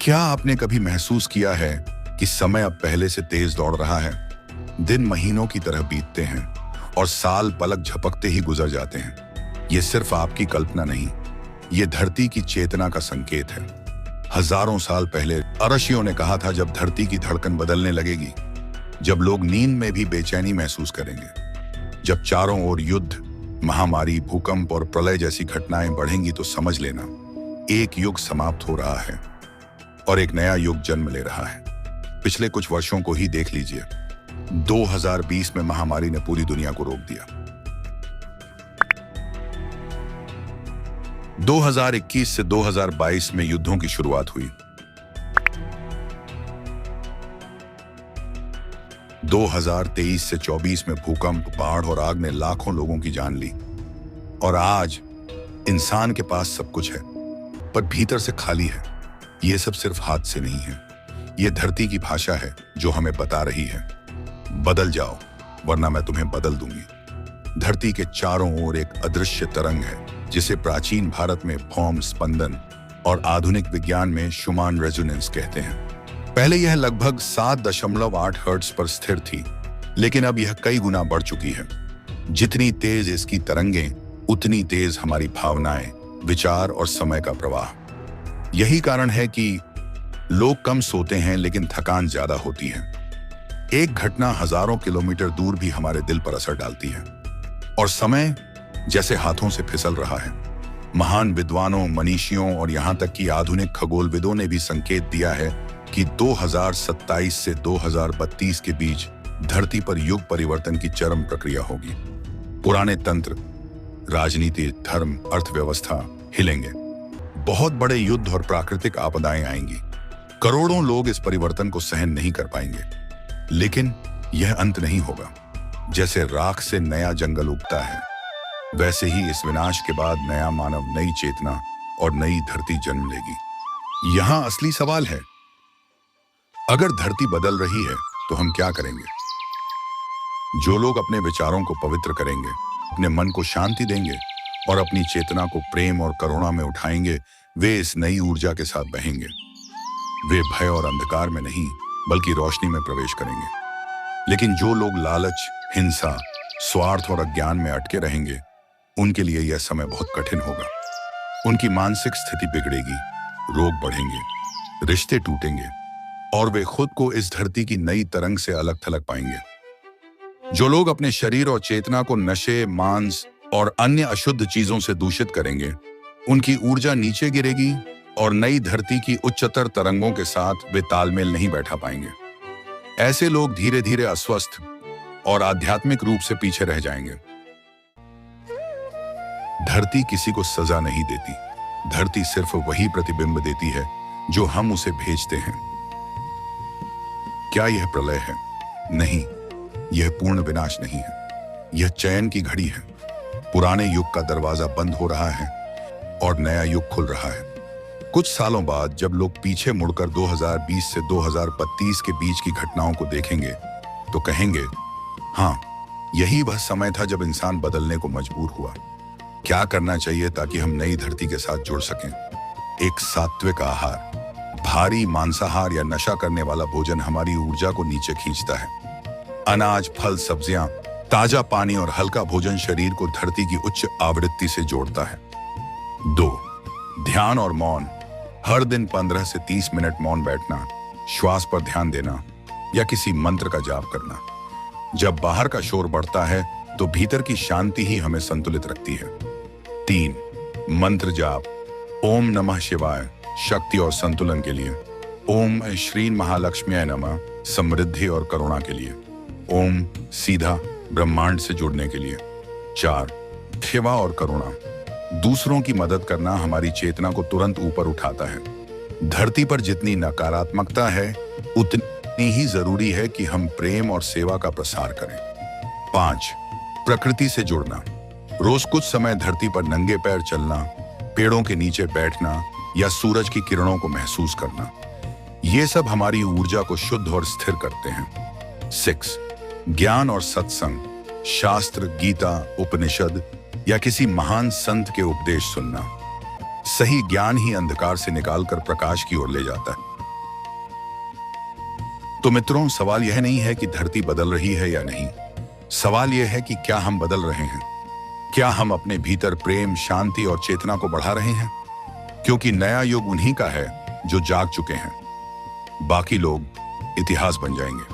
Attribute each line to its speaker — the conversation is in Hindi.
Speaker 1: क्या आपने कभी महसूस किया है कि समय अब पहले से तेज दौड़ रहा है? दिन महीनों की तरह बीतते हैं और साल पलक झपकते ही गुजर जाते हैं। ये सिर्फ आपकी कल्पना नहीं, ये धरती की चेतना का संकेत है। हजारों साल पहले अरशियों ने कहा था, जब धरती की धड़कन बदलने लगेगी, जब लोग नींद में भी बेचैनी महसूस करेंगे, जब चारों ओर युद्ध, महामारी, भूकंप और प्रलय जैसी घटनाएं बढ़ेंगी, तो समझ लेना एक युग समाप्त हो रहा है और एक नया युग जन्म ले रहा है। पिछले कुछ वर्षों को ही देख लीजिए। 2020 में महामारी ने पूरी दुनिया को रोक दिया। 2021 से 2022 में युद्धों की शुरुआत हुई। 2023 से 24 में भूकंप, बाढ़ और आग ने लाखों लोगों की जान ली। और आज इंसान के पास सब कुछ है, पर भीतर से खाली है। ये सब सिर्फ हाथ से नहीं है, ये धरती की भाषा है जो हमें बता रही है, बदल जाओ वरना मैं तुम्हें बदल दूंगी। धरती के चारों ओर एक अदृश्य तरंग है, जिसे प्राचीन भारत में भौम स्पंदन और आधुनिक विज्ञान में शुमान रेजोनेंस कहते हैं। पहले यह लगभग 7.8 हर्ट्ज पर स्थिर थी, लेकिन अब यह कई गुना बढ़ चुकी है। जितनी तेज इसकी तरंगें, उतनी तेज हमारी भावनाएं, विचार और समय का प्रवाह। यही कारण है कि लोग कम सोते हैं लेकिन थकान ज्यादा होती है। एक घटना हजारों किलोमीटर दूर भी हमारे दिल पर असर डालती है, और समय जैसे हाथों से फिसल रहा है। महान विद्वानों, मनीषियों और यहां तक कि आधुनिक खगोलविदों ने भी संकेत दिया है कि 2027 से 2032 के बीच धरती पर युग परिवर्तन की चरम प्रक्रिया होगी। पुराने तंत्र, राजनीति, धर्म, अर्थव्यवस्था हिलेंगे। बहुत बड़े युद्ध और प्राकृतिक आपदाएं आएंगी। करोड़ों लोग इस परिवर्तन को सहन नहीं कर पाएंगे, लेकिन यह अंत नहीं होगा। जैसे राख से नया जंगल उगता है, वैसे ही इस विनाश के बाद नया मानव, नई चेतना और नई धरती जन्म लेगी। यहां असली सवाल है, अगर धरती बदल रही है तो हम क्या करेंगे? जो लोग अपने विचारों को पवित्र करेंगे, अपने मन को शांति देंगे और अपनी चेतना को प्रेम और करुणा में उठाएंगे, वे इस नई ऊर्जा के साथ बहेंगे। वे भय और अंधकार में नहीं, बल्कि रोशनी में प्रवेश करेंगे। लेकिन जो लोग लालच, हिंसा, स्वार्थ और अज्ञान में अटके रहेंगे, उनके लिए यह समय बहुत कठिन होगा। उनकी मानसिक स्थिति बिगड़ेगी, रोग बढ़ेंगे, रिश्ते टूटेंगे और वे खुद को इस धरती की नई तरंग से अलग थलग पाएंगे। जो लोग अपने शरीर और चेतना को नशे, मांस और अन्य अशुद्ध चीजों से दूषित करेंगे, उनकी ऊर्जा नीचे गिरेगी और नई धरती की उच्चतर तरंगों के साथ वे तालमेल नहीं बैठा पाएंगे। ऐसे लोग धीरे धीरे अस्वस्थ और आध्यात्मिक रूप से पीछे रह जाएंगे। धरती किसी को सजा नहीं देती। धरती सिर्फ वही प्रतिबिंब देती है जो हम उसे भेजते हैं। क्या यह प्रलय है? नहीं, यह पूर्ण विनाश नहीं है। यह चयन की घड़ी है। पुराने युग का दरवाजा बंद हो रहा है और नया युग खुल रहा है। कुछ सालों बाद जब लोग पीछे मुड़कर 2020 से 2032 के बीच की घटनाओं को देखेंगे, तो कहेंगे, हाँ, यही वह समय था जब इंसान बदलने को मजबूर हुआ। क्या करना चाहिए ताकि हम नई धरती के साथ जुड़ सकें? एक सात्विक आहार। भारी मांसाहार या नशा करने वाला भोजन हमारी ऊर्जा को नीचे खींचता है। अनाज, फल, सब्जियां, ताजा पानी और हल्का भोजन शरीर को धरती की उच्च आवृत्ति से जोड़ता है। 2. ध्यान और मौन। हर दिन 15 से 30 मिनट मौन बैठना, श्वास पर ध्यान देना या किसी मंत्र का जाप करना। जब बाहर का शोर बढ़ता है तो भीतर की शांति ही हमें संतुलित रखती है। 3. मंत्र जाप। ओम नमः शिवाय, शक्ति और संतुलन के लिए। ओम श्री महालक्ष्मी नमः, समृद्धि और करुणा के लिए। ओम सीधा ब्रह्मांड से जुड़ने के लिए। 4. सेवा और करुणा। दूसरों की मदद करना हमारी चेतना को तुरंत ऊपर उठाता है। धरती पर जितनी नकारात्मकता है, उतनी ही जरूरी है कि हम प्रेम और सेवा का प्रसार करें। 5. प्रकृति से जुड़ना। रोज कुछ समय धरती पर नंगे पैर चलना, पेड़ों के नीचे बैठना या सूरज की किरणों को महसूस करना, ये सब हमारी ऊर्जा को शुद्ध और स्थिर करते हैं। 6. ज्ञान और सत्संग। शास्त्र, गीता, उपनिषद या किसी महान संत के उपदेश सुनना। सही ज्ञान ही अंधकार से निकालकर प्रकाश की ओर ले जाता है। तो मित्रों, सवाल यह नहीं है कि धरती बदल रही है या नहीं। सवाल यह है कि क्या हम बदल रहे हैं? क्या हम अपने भीतर प्रेम, शांति और चेतना को बढ़ा रहे हैं? क्योंकि नया युग उन्हीं का है जो जाग चुके हैं। बाकी लोग इतिहास बन जाएंगे।